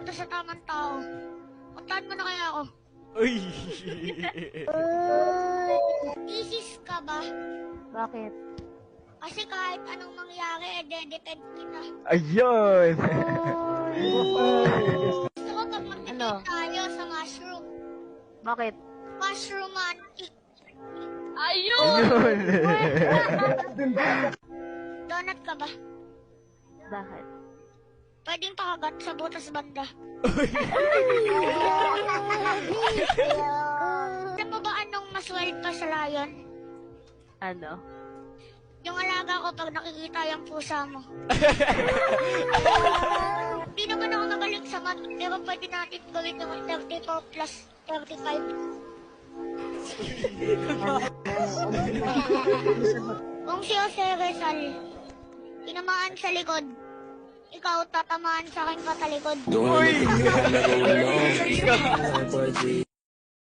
pumunta sa tamang tao. Puntahan mo na kaya ako. Uy! Isis ka ba? Bakit? Kasi kahit anong mangyari, detect kita. Ayun! Gusto ko pag mag-detect tayo sa mushroom. Bakit? Mushromantic. Ayun! Donut ka ba? Bakit? Pwedeng pakagat sa butas banda. Alam mo ba anong mas wild pa sa lion? Ano? Yung alaga ko pag nakikita yung pusa mo. Hindi naman ako magaling sa math, pero pwede natin gawin yung 34 plus 35. Kung si Jose Rizal, tinamaan sa likod, ikaw tatamaan sa akin katalikod. Uy!